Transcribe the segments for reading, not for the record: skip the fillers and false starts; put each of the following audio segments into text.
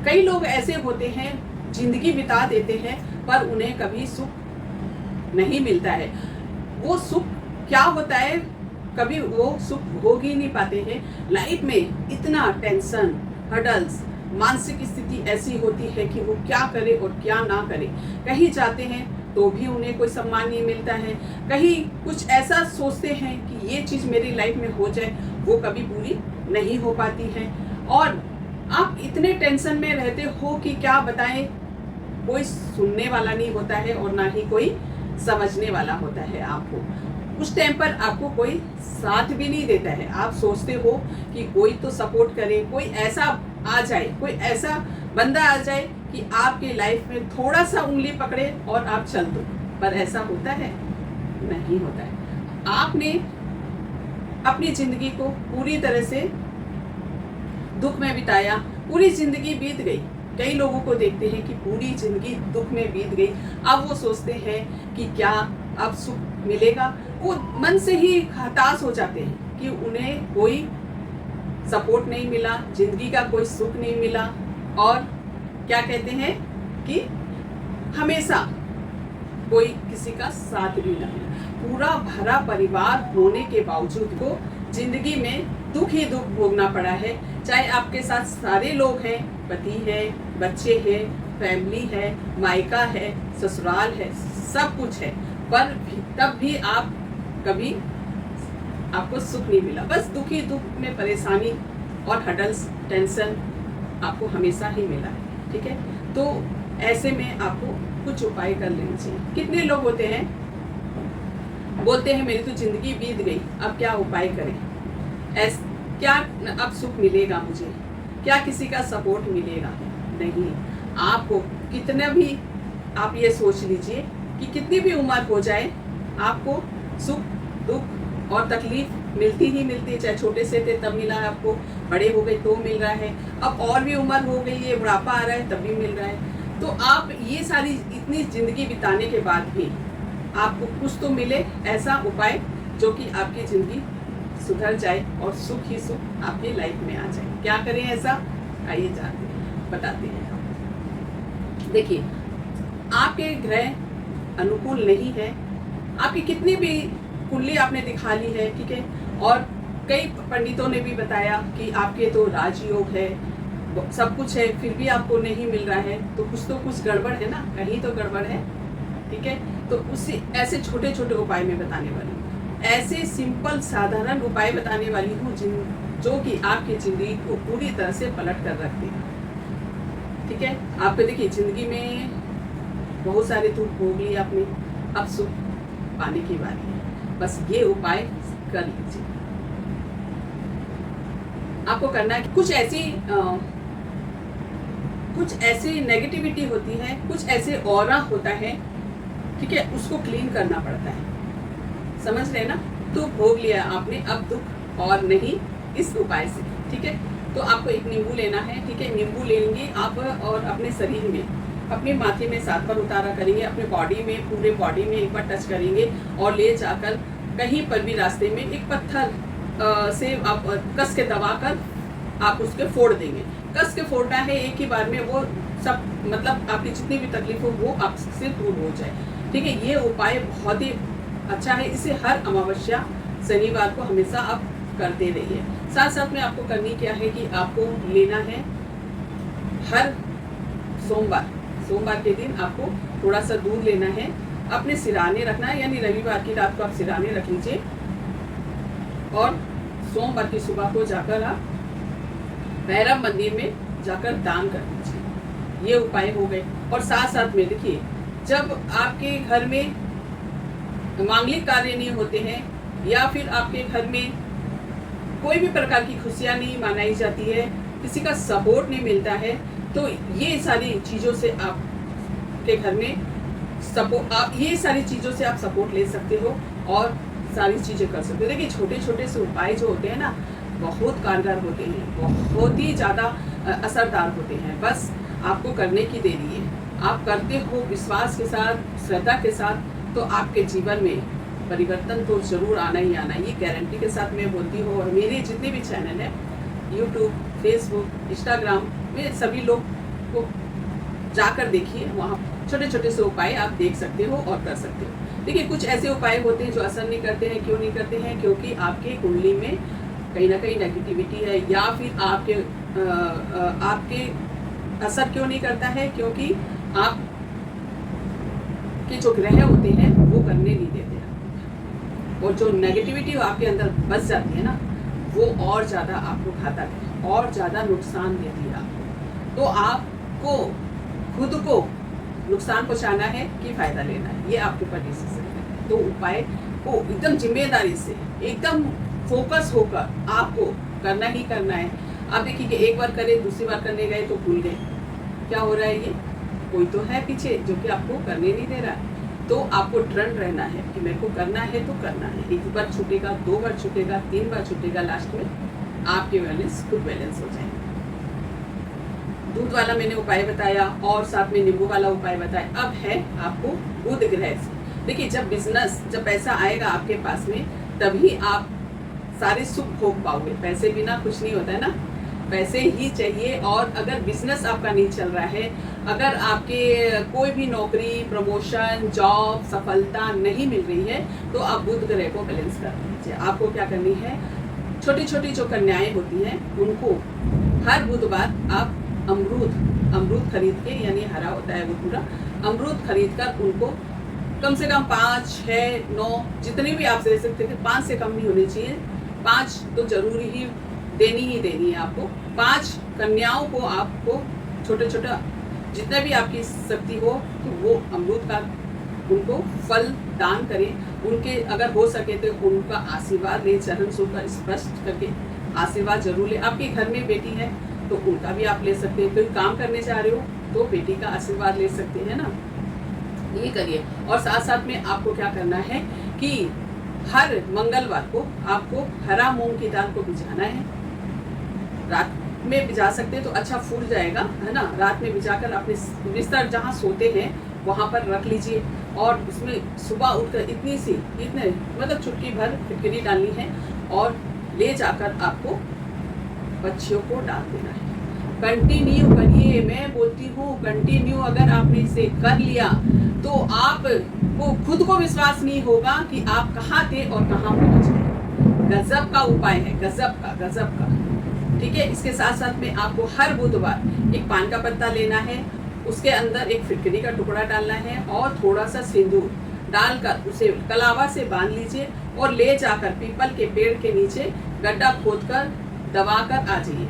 कई लोग ऐसे होते हैं, जिंदगी बिता देते हैं पर उन्हें कभी सुख नहीं मिलता है। वो सुख क्या होता है, कभी वो सुख भोग ही नहीं पाते हैं। लाइफ में इतना टेंशन, हर्डल्स, मानसिक स्थिति ऐसी होती है कि वो क्या करे और क्या ना करे। कहीं जाते हैं तो भी उन्हें कोई सम्मान नहीं मिलता है, कहीं कुछ ऐसा सोचते हैं कि ये चीज़ मेरी लाइफ में हो जाए, वो कभी पूरी नहीं हो पाती है। और आप इतने टेंशन में रहते हो कि क्या बताएं, कोई सुनने वाला नहीं होता है और ना ही कोई समझने वाला होता है आपको। उस टाइम पर आपको कोई साथ भी नहीं देता है। आप सोचते हो कि कोई तो सपोर्ट करे, कोई ऐसा आ जाए, कोई ऐसा बंदा आ जाए कि आपके लाइफ में थोड़ा सा उंगली पकड़े और आप चल दो, पर ऐसा होता है? नहीं होता है। आपने अपनी ज़िंदगी को पूरी तरह से दुख में बिताया, पूरी ज़िंदगी बीत गई। कई लोगों को देखते हैं कि पूरी ज़िंदगी दुख में बीत गई, अब वो सोचते हैं कि क्या अब सुख मिलेगा। वो मन से ही हताश हो जाते हैं कि उन्हें कोई सपोर्ट नहीं मिला, ज़िंदगी का कोई सुख नहीं मिला, और क्या कहते हैं कि हमेशा कोई किसी का साथ भी ना मिला। पूरा भरा परिवार होने के बावजूद को ज़िंदगी में दुख ही दुख भोगना पड़ा है। चाहे आपके साथ सारे लोग हैं, पति है, बच्चे हैं, फैमिली है, मायका है, ससुराल है, सब कुछ है, पर तब भी आप कभी आपको सुख नहीं मिला। बस दुख ही दुख में परेशानी और हडल्स, टेंशन आपको हमेशा ही मिला है। ठीक है, तो ऐसे में आपको कुछ उपाय कर लेने चाहिए। कितने लोग होते हैं, बोलते हैं मेरी तो ज़िंदगी बीत गई, अब क्या उपाय करें, क्या अब सुख मिलेगा मुझे, क्या किसी का सपोर्ट मिलेगा? नहीं। आपको कितना भी आप ये सोच लीजिए कि कितनी भी उम्र हो जाए, आपको सुख दुख और तकलीफ मिलती ही मिलती है। चाहे छोटे से थे तब मिला है आपको, बड़े हो गए तो मिल रहा है, अब और भी उम्र हो गई है, बुढ़ापा आ रहा है तब भी मिल रहा है। तो आप ये सारी इतनी ज़िंदगी बिताने के बाद भी आपको कुछ तो मिले ऐसा उपाय जो कि आपकी ज़िंदगी सुधर जाए और सुख ही सुख आपकी लाइफ में आ जाए। क्या करें ऐसा, आइए जानते हैं, बताते हैं। देखिए, आपके ग्रह अनुकूल नहीं है, आपकी कितनी भी कुंडली आपने दिखा ली है, ठीक है, और कई पंडितों ने भी बताया कि आपके तो राजयोग है, सब कुछ है, फिर भी आपको नहीं मिल रहा है, तो कुछ गड़बड़ है ना, कहीं तो गड़बड़ है। ठीक है, तो उसी ऐसे छोटे छोटे उपाय मैं बताने वाली हूँ, ऐसे सिंपल साधारण उपाय बताने वाली हूँ जो कि आपकी ज़िंदगी को पूरी तरह से पलट कर रखते हैं। ठीक है, आपको देखिए ज़िंदगी में बहुत सारे दुख भोग लिए आपने, अब सुख पाने की बारी है। बस ये उपाय कर लीजिए। आपको करना है कुछ ऐसी नेगेटिविटी होती है, कुछ ऐसे ऑरा होता है, ठीक है, उसको क्लीन करना पड़ता है। समझ रहे ना? तो भोग लिया आपने, अब दुख और नहीं इस उपाय से। ठीक है, तो आपको एक नींबू लेना है। ठीक है, नींबू लेंगे आप और अपने शरीर में, अपने माथे में 7 बार उतारा करेंगे, अपने बॉडी में, पूरे बॉडी में एक बार टच करेंगे और ले जाकर कहीं पर भी रास्ते में एक पत्थर से आप कस के दबाकर आप उसके फोड़ देंगे। कस के फोड़ना है एक ही बार में, वो सब मतलब आपकी जितनी भी तकलीफ हो वो आपसे दूर हो जाए। ठीक है, ये उपाय बहुत ही अच्छा है, इसे हर अमावस्या शनिवार को हमेशा आप करते रहिए। साथ साथ में आपको करनी क्या है कि आपको लेना है हर सोमवार के दिन आपको थोड़ा सा दूध लेना है, अपने सिराने रखना है, यानी रविवार की रात को आप सिराने रख लीजिए और सोमवार की सुबह को जाकर आप भैरव मंदिर में जाकर दान कर दीजिए। ये उपाय हो गए। और साथ साथ में देखिए, जब आपके घर में मांगलिक कार्य नहीं होते हैं या फिर आपके घर में कोई भी प्रकार की खुशियाँ नहीं मनाई जाती है, किसी का सपोर्ट नहीं मिलता है, तो ये सारी चीज़ों से आपके घर में ये सारी चीज़ों से आप सपोर्ट ले सकते हो और सारी चीज़ें कर सकते हो। देखिए, छोटे छोटे से उपाय जो होते हैं ना, बहुत कारगर होते हैं, बहुत ही ज़्यादा असरदार होते हैं। बस आपको करने की देरी है। आप करते हो विश्वास के साथ, श्रद्धा के साथ, तो आपके जीवन में परिवर्तन तो ज़रूर आना ही आना। ये गारंटी के साथ मैं बोलती हूँ। और मेरे जितने भी चैनल हैं, यूट्यूब, फेसबुक, इंस्टाग्राम में सभी लोग को जाकर देखिए, वहाँ छोटे छोटे से उपाय आप देख सकते हो और कर सकते हो। देखिए कुछ ऐसे उपाय होते हैं जो असर नहीं करते हैं। क्यों नहीं करते हैं? क्योंकि आपके कुंडली में कहीं ना कहीं नेगेटिविटी है, या फिर आपके असर क्यों नहीं करता है? क्योंकि आप के जो ग्रह होते हैं वो करने नहीं देते हैं, और जो नेगेटिविटी आपके अंदर बस जाती है ना, वो और ज़्यादा आपको घातक है, और ज़्यादा नुकसान देती है आपको। तो आपको खुद को नुकसान पहुंचाना है कि फ़ायदा लेना है, ये आपके ऊपर डिसीजन है। तो उपाय को एकदम जिम्मेदारी से, एकदम फोकस होकर आपको करना ही करना है। आप देखिए कि एक बार करे, दूसरी बार करने गए तो भूल गए। क्या हो रहा है? ये कोई तो है पीछे जो कि आपको करने नहीं दे रहा है। तो आपको दृढ़ रहना है कि मेरे को करना है तो करना है। एक बार छूटेगा, 2 बार छूटेगा, 3 बार छूटेगा, लास्ट में आपके बैलेंस खुद बैलेंस हो जाएंगे। दूध वाला मैंने उपाय बताया, और साथ में नींबू वाला उपाय बताया। अब है आपको बुध ग्रह से। देखिए जब पैसा आएगा आपके पास में, तभी आप सारे सुख भोग पाओगे। पैसे बिना कुछ नहीं होता है ना, पैसे ही चाहिए। और अगर बिजनेस आपका नहीं चल रहा है, अगर आपके कोई भी नौकरी, प्रमोशन, जॉब, सफलता नहीं मिल रही है, तो आप बुध ग्रह को बैलेंस कर लीजिए। आपको क्या करनी है? छोटी छोटी जो कन्याएं होती हैं उनको हर बुधवार आप अमरूद खरीद के, यानी हरा होता है वो पूरा अमरूद खरीद कर उनको कम से कम 5, 6, 9 जितने भी आप दे सकते थे, 5 से कम नहीं होनी चाहिए। 5 तो जरूरी ही देनी है आपको। 5 कन्याओं को आपको छोटे छोटा जितना भी आपकी शक्ति हो, तो वो अमरूद का उनको फल दान करें। उनके अगर हो सके तो उनका आशीर्वाद ले, चरण छूकर स्पष्ट करके आशीर्वाद जरूर ले। आपके घर में बेटी है तो उनका भी आप ले सकते हैं। कोई काम करने जा रहे हो तो बेटी का आशीर्वाद ले सकते हैं ना, ये करिए। और साथ साथ में आपको क्या करना है कि हर मंगलवार को आपको हरा मूंग की दाल को भिजाना है। रात में भिजा सकते हैं तो अच्छा फूल जाएगा, है ना। रात में भिजाकर अपने बिस्तर जहाँ सोते हैं वहाँ पर रख लीजिए, और उसमें सुबह उठकर इतने मतलब चुटकी भर फिटकरी डालनी है, और ले जाकर आपको पक्षियों को डाल देना है। कंटिन्यू करिए, मैं बोलती हूँ कंटिन्यू। अगर आपने इसे कर लिया तो आपको खुद को विश्वास नहीं होगा कि आप कहाँ थे और कहाँ पहुँच गए। गजब का उपाय है, गजब का। ठीक है। इसके साथ साथ में आपको हर बुधवार एक पान का पत्ता लेना है, उसके अंदर एक फिटकरी का टुकड़ा डालना है, और थोड़ा सा सिंदूर डालकर उसे कलावा से बांध लीजिए, और ले जाकर पीपल के पेड़ के नीचे गड्ढा खोदकर दबाकर आ जाइए।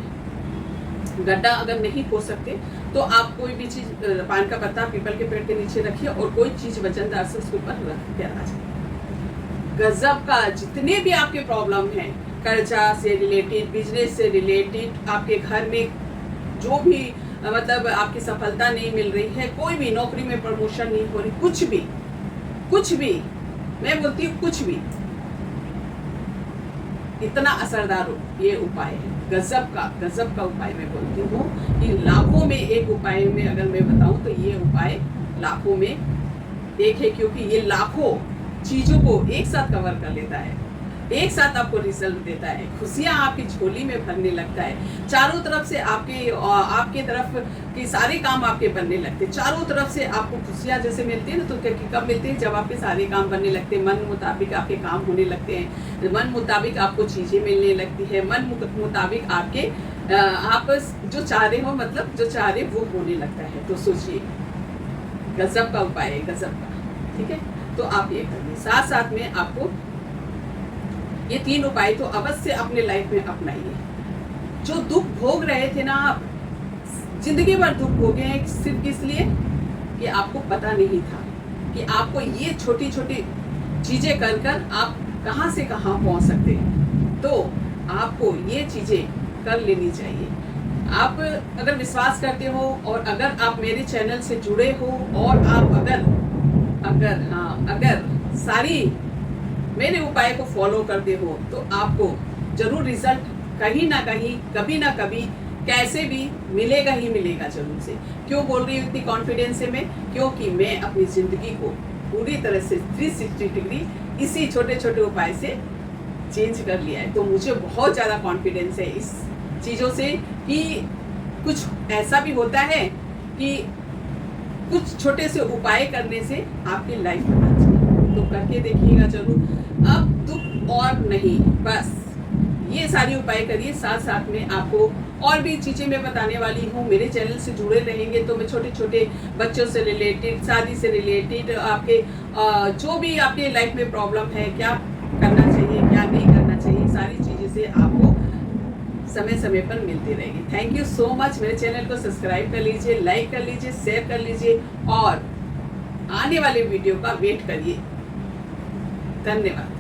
गड्ढा अगर नहीं खोद सकते तो आप कोई भी चीज, पान का पत्ता पीपल के पेड़ के नीचे रखिए, और कोई चीज वजनदार से उसके ऊपर रख के आ जाइए। गजब का। जितने भी आपके प्रॉब्लम हैं, कर्जा से रिलेटेड, बिजनेस से रिलेटेड, आपके घर में जो भी मतलब आपकी सफलता नहीं मिल रही है, कोई भी नौकरी में प्रमोशन नहीं हो रही, कुछ भी मैं बोलती हूँ, कुछ भी, इतना असरदार ये उपाय है। गजब का उपाय मैं बोलती हूँ कि लाखों में एक उपाय में अगर मैं बताऊँ तो ये उपाय लाखों में एक है, क्योंकि ये लाखों चीजों को एक साथ कवर कर लेता है, एक साथ आपको रिजल्ट देता है, खुशियां आपकी झोली में भरने लगता है। चारों तरफ से आपके तरफ के सारे काम आपके बनने लगते हैं। चारों तरफ से आपको खुशियां जैसे मिलती है ना, तो कब मिलती है? जब आपके सारे काम बनने लगते हैं, मन मुताबिक आपके काम होने लगते हैं, मन मुताबिक आपको चीजें मिलने लगती है, मन मुताबिक आपके आप जो चाह रहे हो, मतलब जो चाह रहे वो होने लगता है। तो सोचिए, गजब का उपाय है, गजब का। ठीक है, तो आप ये करिए। साथ साथ में आपको ये 3 उपाय तो अवश्य अपने लाइफ में अपनाइए। जो दुख भोग रहे थे ना आप, जिंदगी भर दुख भोगे हैं, सिर्फ इसलिए कि आपको पता नहीं था कि आपको ये छोटी छोटी चीजें कर कर आप कहाँ से कहाँ पहुँच सकते हैं। तो आपको ये चीजें कर लेनी चाहिए। आप अगर विश्वास करते हो, और अगर आप मेरे चैनल से जुड़े हो, और आप अगर सारी मेरे उपाय को फॉलो करते हो, तो आपको जरूर रिजल्ट कहीं ना कहीं, कभी ना कभी, कैसे भी मिलेगा ही मिलेगा जरूर से। क्यों बोल रही हूँ इतनी कॉन्फिडेंस से मैं? क्योंकि मैं अपनी जिंदगी को पूरी तरह से 360 डिग्री इसी छोटे छोटे उपाय से चेंज कर लिया है। तो मुझे बहुत ज़्यादा कॉन्फिडेंस है इस चीज़ों से कि कुछ ऐसा भी होता है कि कुछ छोटे से उपाय करने से आपकी लाइफ बदल जाएगी। तो करके देखिएगा जरूर। अब दुख और नहीं, बस ये सारी उपाय करिए। साथ साथ में आपको और भी चीज़ें मैं बताने वाली हूँ। मेरे चैनल से जुड़े रहेंगे तो मैं छोटे छोटे बच्चों से रिलेटेड, शादी से रिलेटेड, आपके जो भी आपके लाइफ में प्रॉब्लम है, क्या करना चाहिए क्या नहीं करना चाहिए, सारी चीज़ें से आपको समय समय पर मिलती रहेगी। Thank you so much. मेरे चैनल को सब्सक्राइब कर लीजिए, लाइक कर लीजिए, शेयर कर लीजिए और आने वाले वीडियो का वेट करिए। धन्यवाद।